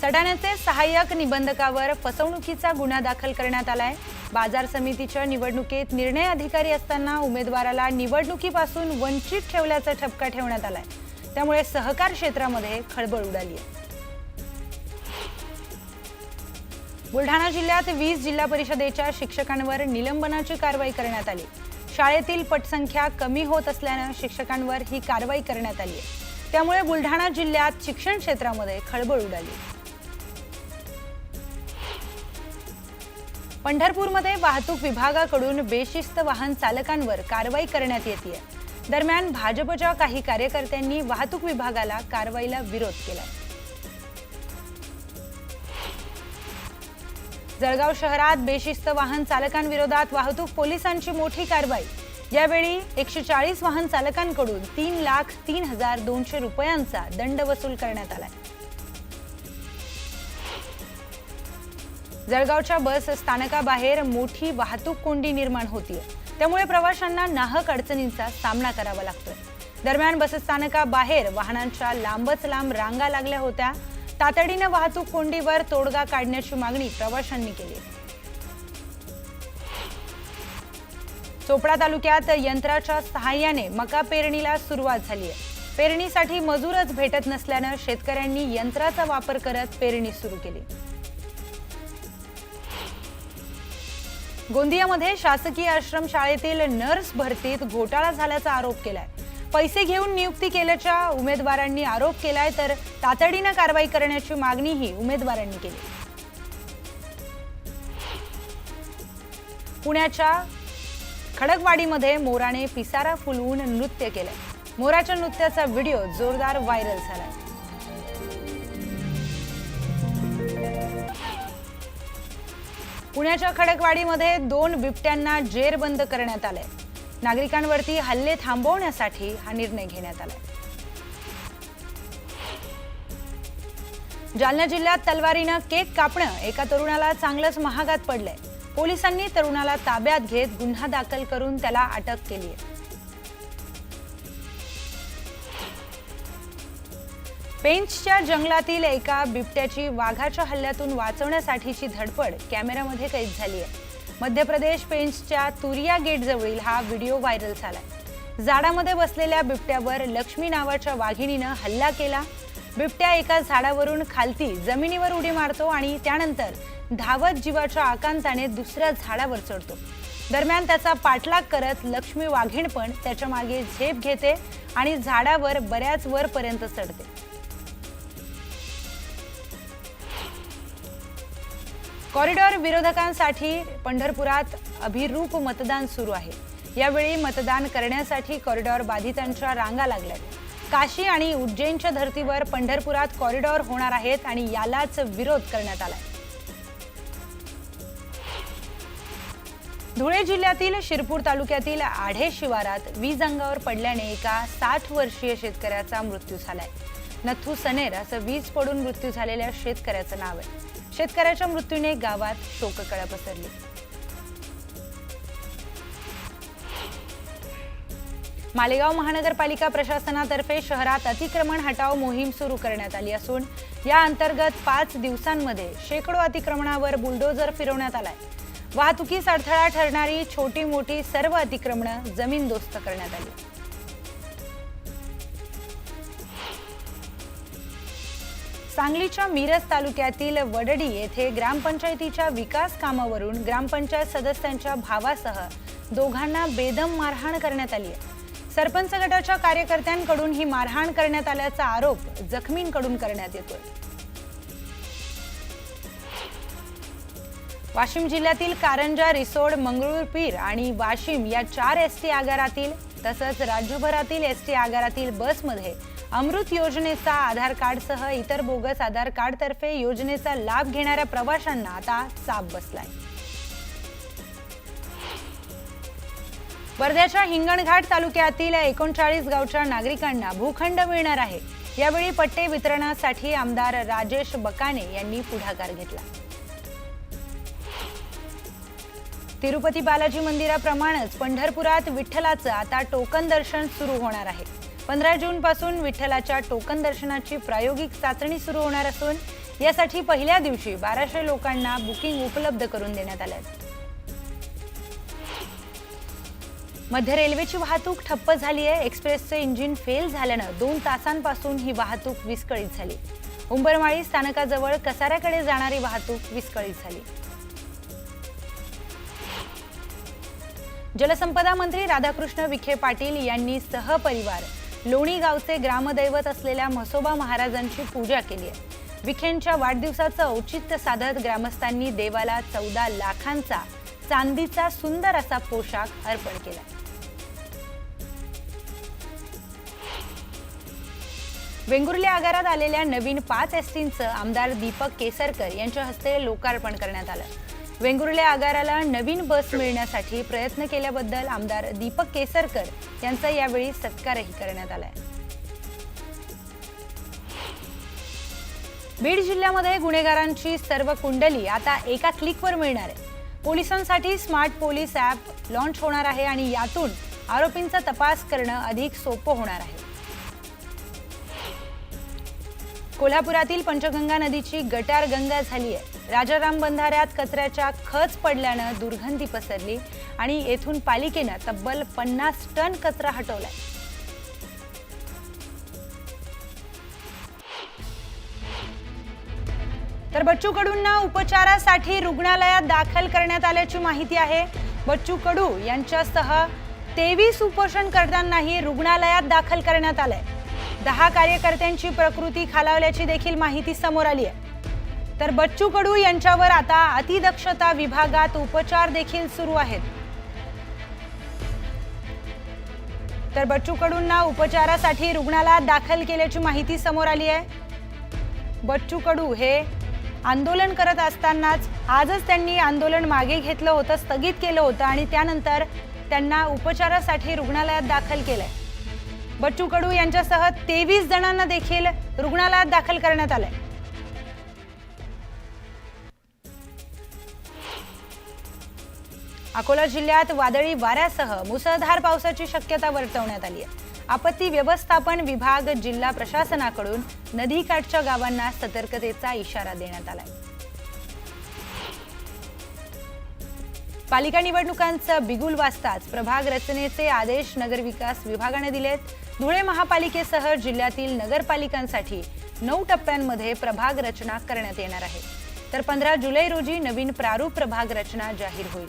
सटाण्याचे सहाय्यक निबंधकावर फसवणुकीचा गुन्हा दाखल करण्यात आलाय। बाजार समितीच्या निवडणुकीत निर्णय अधिकारी असताना उमेदवाराला निवडणुकीपासून वंचित ठेवल्याचा ठपका ठेवण्यात आलाय। त्यामुळे सहकार क्षेत्रामध्ये खळबळ उडाली आहे। बुलढाणा जिल्ह्यात 20 जिल्हा परिषदेच्या शिक्षकांवर निलंबनाची कारवाई करण्यात आली। शाळेतील पटसंख्या कमी होत असल्याने शिक्षकांवर ही कारवाई करण्यात आली आहे। त्यामुळे बुलढाणा जिल्ह्यात शिक्षण क्षेत्रामध्ये खळबळ उडाली। पंढरपूरमध्ये वाहतूक विभागाकडून बेशिस्त वाहन चालकांवर कारवाई करण्यात येते। दरम्यान भाजपच्या काही कार्यकर्त्यांनी वाहतूक विभागाला कारवाईला विरोध केला। जळगाव शहरात बेशिस्त वाहन चालकांविरोधात वाहतूक पोलिसांची मोठी कारवाई। यावेळी 140 वाहन चालकांकडून 3,03,200 रुपयांचा दंड वसूल करण्यात आला। जळगावच्या बस स्थानकाबाहेर मोठी वाहतूक कोंडी निर्माण होतीये। त्यामुळे प्रवाशांना नाहक अडचणींचा सामना करावा लागतोय। दरम्यान बस स्थानकाबाहेर वाहनांच्या लांबच लांब रांगा लागल्या होत्या। तातडीने वाहतूक कोंडीवर तोडगा काढण्याची मागणी प्रवाशांनी केली। चोपडा तालुक्यात यंत्राच्या सहाय्याने मका पेरणीला सुरुवात झाली आहे। पेरणीसाठी मजूरच भेटत नसल्याने शेतकऱ्यांनी यंत्राचा वापर करत पेरणी सुरू केली। गोंदियामध्ये शासकीय आश्रम शाळेतील नर्स भरतीत घोटाळा झाल्याचा आरोप केलाय। पैसे घेऊन नियुक्ती केल्याच्या उमेदवारांनी आरोप केलाय, तर तातडीने कारवाई करण्याची मागणीही उमेदवारांनी केली। पुण्याच्या खडकवाडीमध्ये मोराने पिसारा फुलवून नृत्य केलंय। मोराच्या नृत्याचा व्हिडिओ जोरदार व्हायरल झालाय। पुण्याच्या खडकवाडीमध्ये 2 बिबट्यांना जेरबंद करण्यात आलंय। नागरिकांवरती हल्ले थांबवण्यासाठी हा निर्णय घेण्यात आलाय। जालना जिल्ह्यात तलवारीनं केक कापणं एका तरुणाला चांगलंच महागात पडलंय। पोलिसांनी तरुणाला ताब्यात घेत गुन्हा दाखल करून त्याला अटक केली आहे। पेंचच्या जंगलातील एका बिबट्याची वाघाच्या हल्ल्यातून वाचवण्यासाठीची धडपड कॅमेऱ्यामध्ये कैद झाली आहे। मध्य प्रदेश पेंचच्या तुरिया गेट जवळील हा व्हिडिओ व्हायरल झालाय। झाडामध्ये बसलेल्या बिबट्यावर लक्ष्मी नावाच्या वाघिणीनं हल्ला केला। बिबट्या एका झाडावरून खालती जमिनीवर उडी मारतो आणि त्यानंतर धावत जीवाच्या आकांताने दुसऱ्या झाडावर चढतो। दरम्यान त्याचा पाठलाग करत लक्ष्मी वाघीण पण त्याच्या मागे झेप घेते आणि झाडावर बऱ्याच वरपर्यंत चढते। कॉरिडॉर विरोधकांसाठी पंढरपुरात अभिरूप मतदान सुरू आहे। यावेळी मतदान करण्यासाठी कॉरिडॉर बाधितांच्या रांगा लागल्यात। काशी आणि उज्जैनच्या धर्तीवर पंढरपुरात कॉरिडॉर होणार आहेत आणि यालाच विरोध करण्यात आलाय। धुळे जिल्ह्यातील शिरपूर तालुक्यातील आढे शिवारात वीज अंगावर पडल्याने एका 60 वर्षीय शेतकऱ्याचा मृत्यू झालाय। नथू सनेर असं वीज पडून मृत्यू झालेल्या शेतकऱ्याचं नाव आहे। शेतकऱ्याच्या मृत्यूने गावात शोककळा पसरली। मालेगाव महानगरपालिका प्रशासनातर्फे शहरात अतिक्रमण हटाव मोहीम सुरू करण्यात आली असून या अंतर्गत 5 दिवसांमध्ये शेकडो अतिक्रमणावर बुलडोजर फिरवण्यात आलाय। वाहतुकीस अडथळा ठरणारी छोटी मोठी सर्व अतिक्रमणं जमीनदोस्त करण्यात आली। सांगलीच्या मिरज तालुक्यातील वडडी येथे ग्रामपंचायतीच्या विकास कामावरून ग्रामपंचायत सदस्यांच्या भावासह दोघांना बेदम मारहाण करण्यात आली आहे। सरपंच गटाच्या कार्यकर्त्यांकडून ही मारहाण करण्यात आल्याचा आरोप जखमींकडून करण्यात येतोय। वाशिम जिल्ह्यातील कारंजा, रिसोड, मंगरुळपीर आणि वाशिम या 4 एसटी आगारातील तसंच राज्यभरातील एसटी आगारातील बसमध्ये अमृत योजनेचा आधार कार्डसह इतर बोगस आधार कार्डतर्फे योजनेचा लाभ घेणाऱ्या प्रवाशांना आता चाप बसलाय। वर्ध्याच्या हिंगणघाट तालुक्यातील 39 गावच्या नागरिकांना भूखंड मिळणार आहे। यावेळी पट्टे वितरणासाठी आमदार राजेश बकाने यांनी पुढाकार घेतला। तिरुपती बालाजी मंदिराप्रमाणेच पंढरपुरात विठ्ठलाचं आता टोकन दर्शन सुरू होणार आहे। 15 जून पासून विठ्ठलाच्या टोकन दर्शनाची प्रायोगिक चाचणी सुरू होणार असून यासाठी पहिल्या दिवशी 1200 लोकांना बुकिंग उपलब्ध करून देण्यात आले. मध्य रेल्वेची वाहतूक ठप्प झाली आहे. एक्सप्रेसचे इंजिन फेल झाल्यानं 2 तासांपासून ही वाहतूक विस्कळीत झाली. उंबरमाळी स्थानकाजवळ कसाऱ्याकडे जाणारी वाहतूक विस्कळीत झाली. जलसंपदा मंत्री राधाकृष्ण विखे पाटील यांनी सहपरिवार लोणी गावचे ग्रामदैवत असलेल्या म्हसोबा महाराजांची पूजा केली आहे. विखेंच्या वाढदिवसाचं औचित्य साधत ग्रामस्थांनी देवाला 14 लाखांचा चांदीचा सुंदर असा पोशाख अर्पण केला. वेंगुर्ले आगारात आलेल्या नवीन 5 एसटींचं आमदार दीपक केसरकर यांच्या हस्ते लोकार्पण करण्यात आलं. वेंगुर्ले आगाराला नवीन बस मिळण्यासाठी प्रयत्न केल्याबद्दल आमदार दीपक केसरकर यांचा यावेळी सत्कारही करण्यात आलाय. बीड जिल्ह्यामध्ये गुन्हेगारांची सर्व कुंडली आता एका क्लिकवर मिळणार आहे. पोलिसांसाठी स्मार्ट पोलीस ॲप लॉन्च होणार आहे आणि यातून आरोपींचा तपास करणं अधिक सोपं होणार आहे. कोल्हापुरातील पंचगंगा नदीची गटार गंगा झाली आहे. राजाराम बंधाऱ्यात कचऱ्याच्या खच पडल्यानं दुर्गंधी पसरली आणि येथून पालिकेनं तब्बल 50 टन कचरा हटवलाय. तर बच्चू कडूंना उपचारासाठी रुग्णालयात दाखल करण्यात आल्याची माहिती आहे. बच्चू कडू यांच्यासह 23 उपोषणकर्त्यांनाही रुग्णालयात दाखल करण्यात आलंय. 10 कार्यकर्त्यांची प्रकृती खालावल्याची देखील माहिती समोर आली आहे. तर बच्चू कडू यांच्यावर आता अतिदक्षता विभागात उपचार देखील सुरू आहेत. तर बच्चू कडूंना उपचारासाठी रुग्णालयात दाखल केल्याची माहिती समोर आली आहे. बच्चू कडू हे आंदोलन करत असतानाच आजच त्यांनी आंदोलन मागे घेतलं होतं, स्थगित केलं होतं आणि त्यानंतर त्यांना उपचारासाठी रुग्णालयात दाखल केलंय. बच्चू कडू यांच्यासह 23 जणांना देखील रुग्णालयात दाखल करण्यात आलंय. अकोला जिल्ह्यात वादळी वाऱ्यासह मुसळधार पावसाची शक्यता वर्तवण्यात आली आहे. आपत्ती व्यवस्थापन विभाग जिल्हा प्रशासनाकडून नदीकाठच्या गावांना सतर्कतेचा इशारा देण्यात आलाय. पालिका निवडणुकांचं बिगुल वाजताच प्रभाग रचनेचे आदेश नगरविकास विभागाने दिलेत. धुळे महापालिकेसह जिल्ह्यातील नगरपालिकांसाठी 9 टप्प्यांमध्ये प्रभाग रचना करण्यात येणार आहे. तर 15 जुलै रोजी नवीन प्रारूप प्रभाग रचना जाहीर होईल.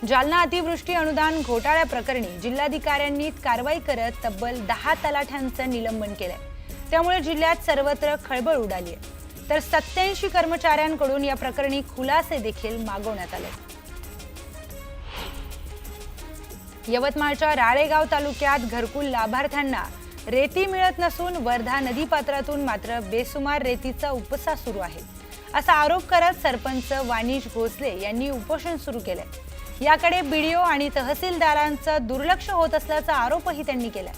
जालना अतिवृष्टी अनुदान घोटाळ्या प्रकरणी जिल्हाधिकाऱ्यांनी कारवाई करत तब्बल 10 तलाठ्यांचं निलंबन केलंय. त्यामुळे जिल्ह्यात सर्वत्र खळबळ उडाली आहे. तर 87 कर्मचाऱ्यांकडून या प्रकरणी खुलासे देखील मागवण्यात आले. यवतमाळच्या राळेगाव तालुक्यात घरकुल लाभार्थ्यांना रेती मिळत नसून वर्धा नदीपात्रातून मात्र बेसुमार रेतीचा उपसा सुरू आहे असा आरोप करत सरपंच वाणीश भोसले यांनी उपोषण सुरू केलंय. याकडे बीडीओ आणि तहसीलदारांचं दुर्लक्ष होत असल्याचा आरोपही त्यांनी केलाय.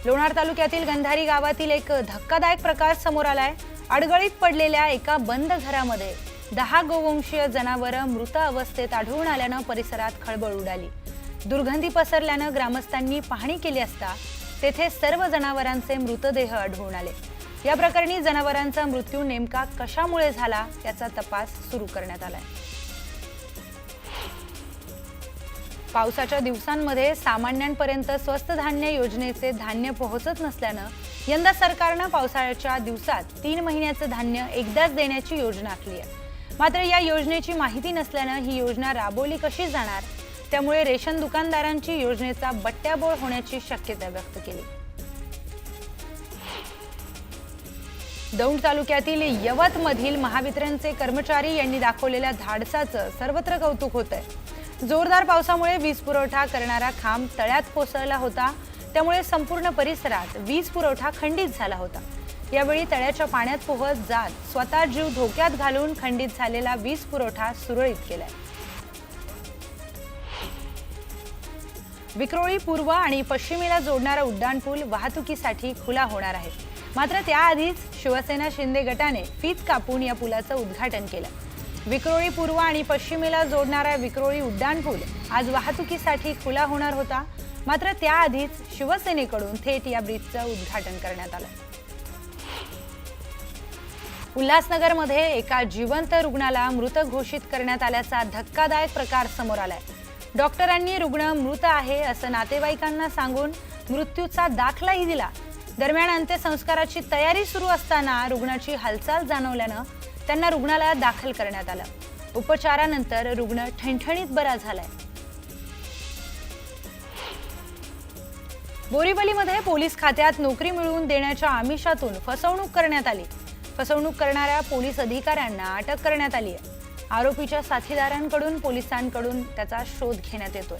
लोणार तालुक्यातील गंधारी गावातील एक धक्कादायक प्रकार समोर आलाय. अडगळीत पडलेल्या एका बंद घरामध्ये 10 गोवंशीय जनावरं मृत अवस्थेत आढळून आल्यानं परिसरात खळबळ उडाली. दुर्गंधी पसरल्यानं ग्रामस्थांनी पाहणी केली असता तेथे सर्व जनावरांचे मृतदेह आढळून आले. या प्रकरणी जनावरांचा मृत्यू नेमका कशामुळे झाला याचा तपास सुरू करण्यात आलाय. पावसाच्या दिवसांमध्ये सामान्यांपर्यंत स्वस्त धान्य योजनेचे धान्य पोहोचत नसल्यानं यंदा सरकारनं पावसाळ्याच्या दिवसात 3 महिन्याचं धान्य एकदाच देण्याची योजना आखली आहे. मात्र या योजनेची माहिती नसल्यानं ही योजना राबवली कशी जाणार, त्यामुळे रेशन दुकानदारांची योजनेचा बट्ट्याबोळ होण्याची शक्यता व्यक्त केली. दौंड तालुक्यातील यवतमधील महावितरणचे कर्मचारी यांनी दाखवलेल्या धाडसाचं सर्वत्र कौतुक होतंय. जोरदार पावसामुळे वीज पुरवठा करणारा खांब तळ्यात कोसळला होता. त्यामुळे संपूर्ण परिसरात वीज पुरवठा खंडित झाला होता. यावेळी तळ्याच्या पाण्यात पोहत जात स्वतः जीव धोक्यात घालून खंडित झालेला वीज पुरवठा सुरळीत केलाय. विक्रोळी पूर्व आणि पश्चिमेला जोडणारा उड्डाणपूल वाहतुकीसाठी खुला होणार आहे. मात्र त्याआधीच शिवसेना शिंदे गटाने फीत कापून या पुलाचं उद्घाटन केलं. विक्रोळी पूर्व आणि पश्चिमेला जोडणारा विक्रोळी उड्डाणपूल आज वाहतुकीसाठी खुला होणार होता. मात्र त्याआधीच शिवसेनेकडून थेट या ब्रिजचं उद्घाटन करण्यात आलं। उल्हासनगरमध्ये एका जिवंत रुग्णाला मृत घोषित करण्यात आल्याचा धक्कादायक प्रकार समोर आलाय। डॉक्टरांनी रुग्ण मृत आहे असं नातेवाईकांना सांगून मृत्यूचा दाखलाही दिला। दरम्यान अंत्यसंस्काराची तयारी सुरू असताना रुग्णाची हालचाल जाणवल्यानं त्यांना रुग्णालयात दाखल करण्यात आलं। उपचारानंतर रुग्ण ठणठणीत बरा झालाय। बोरीवलीमध्ये पोलीस खात्यात नोकरी मिळवून देण्याच्या आमिषातून फसवणूक करण्यात आली। फसवणूक करणाऱ्या पोलीस अधिकाऱ्यांना अटक करण्यात आली आहे। आरोपीच्या साथीदारांकडून पोलिसांकडून त्याचा शोध घेण्यात येतोय।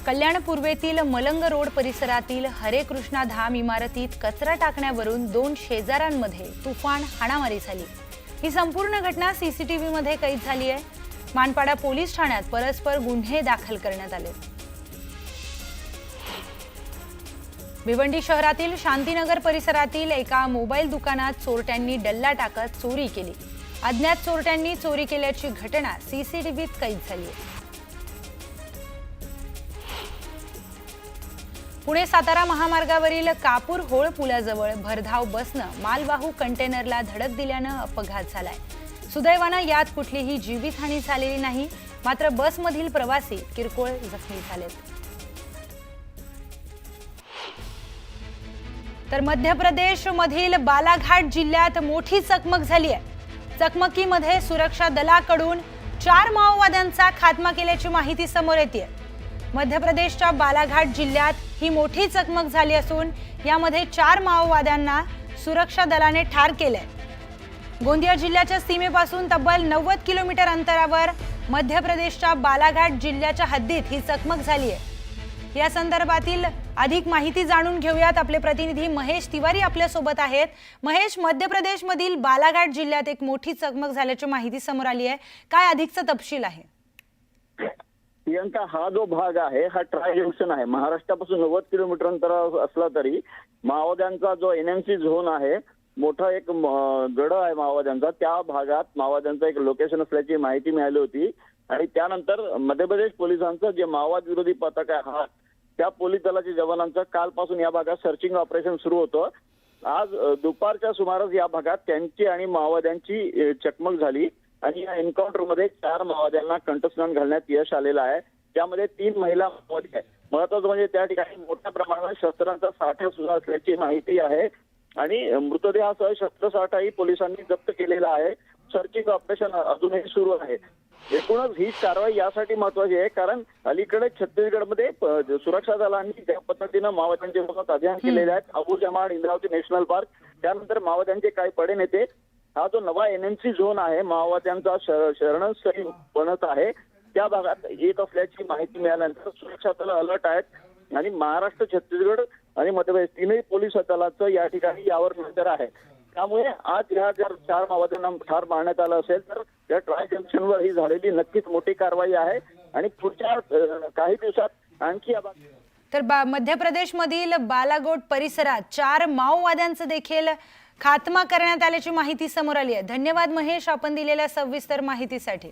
कल्याण पूर्वेतील मलंग रोड परिसरातील हरे कृष्णा धाम इमारतीत कचरा टाकण्यावरून 2 शेजाऱ्यांमध्ये तुफान हाणामारी झाली। ही संपूर्ण घटना सीसीटीव्ही मध्ये कैद झाली आहे। मानपाडा पोलीस ठाण्यात परस्पर गुन्हे दाखल करण्यात आले। भिवंडी शहरातील शांतीनगर परिसरातील एका मोबाईल दुकानात चोरट्यांनी डल्ला टाकत चोरी केली। अज्ञात चोरट्यांनी चोरी केल्याची घटना सीसीटीव्हीत कैद झाली आहे। पुणे सातारा महामार्गावरील कापूर होळ पुलाजवळ भरधाव बसनं मालवाहू कंटेनरला धडक दिल्यानं अपघात झालाय। सुदैवानं यात कुठलीही जीवितहानी झालेली नाही, मात्र बसमधील प्रवासी किरकोळ जखमी झालेत। तर मध्य प्रदेशमधील बालाघाट जिल्ह्यात मोठी चकमक झाली आहे। चकमकीमध्ये सुरक्षा दलाकडून 4 माओवाद्यांचा खात्मा केल्याची माहिती समोर येते। मध्य प्रदेशच्या बालाघाट जिल्ह्यात ही मोठी चकमक झाली असून यामध्ये 4 माओवाद्यांना सुरक्षा दलाने ठार केले। गोंदिया जिल्ह्याच्या सीमेपासून तब्बल 90 किलोमीटर अंतरावर मध्य प्रदेशच्या बालाघाट जिल्ह्याच्या हद्दीत ही चकमक झाली आहे। या संदर्भातील अधिक माहिती जाणून घेऊयात। आपले प्रतिनिधी महेश तिवारी आपल्या सोबत आहेत। महेश, मध्य प्रदेशमधील बालाघाट जिल्ह्यात एक मोठी चकमक झाल्याची माहिती समोर आली आहे, काय अधिकचा तपशील आहे? प्रियंका, हा जो भाग आहे हा ट्राय जंक्शन आहे। महाराष्ट्रापासून 90 किलोमीटर अंतरावर असला तरी माओवाद्यांचा जो एनएमसी झोन आहे, मोठा एक गड आहे माओवाद्यांचा, त्या भागात माओवाद्यांचा एक लोकेशन असल्याची माहिती मिळाली होती। आणि त्यानंतर मध्य प्रदेश पोलिसांचं जे माओवाद विरोधी पथक आहे हा, त्या पोलीस दलाच्या जवानांचं कालपासून या भागात सर्चिंग ऑपरेशन सुरू होतं। आज दुपारच्या सुमारास या भागात त्यांची आणि माओवाद्यांची चकमक झाली आणि या एन्काउंटरमध्ये 4 माओवाद्यांना कंठस्नान घालण्यात यश आलेलं आहे। त्यामध्ये 3 महिला माओवादी आहेत। महत्वाचं म्हणजे त्या ठिकाणी मोठ्या प्रमाणात शस्त्रांचा साठा सुद्धा असल्याची माहिती आहे आणि मृतदेहासह शस्त्रसाठाही पोलिसांनी जप्त केलेला आहे। सर्चिंग ऑपरेशन अजूनही सुरू आहे। एकूणच ही कारवाई यासाठी महत्वाची आहे कारण अलीकडे छत्तीसगडमध्ये सुरक्षा दलांनी ज्या पद्धतीनं माओवाद्यांच्या विरोधात अभियान केलेले आहेत, अबुजमाड, इंद्रावती नॅशनल पार्क, त्यानंतर माओवाद्यांचे काही पडे नेते, हा जो नवा एनएमसी झोन आहे माओवाद्यांचा शरणस्थळी बनत आहे, त्या भागात येत असल्याची माहिती मिळाल्यानंतर सुरक्षा दल अलर्ट आहेत आणि महाराष्ट्र, छत्तीसगड आणि मध्य प्रदेश तीनही पोलीस दलाचं या ठिकाणी यावर नजर आहे। त्यामुळे आज या जर 4 माओवाद्यांना ठार मारण्यात आलं असेल तर या ट्राय जंक्शनवर ही झालेली नक्कीच मोठी कारवाई आहे आणि पुढच्या काही दिवसात आणखी तर मध्य प्रदेशमधील बालाघाट परिसरात 4 माओवाद्यांचं देखील खात्मा करण्यात आल्याची माहिती समोर आली आहे। धन्यवाद महेश, आपण दिलेल्या सविस्तर माहितीसाठी।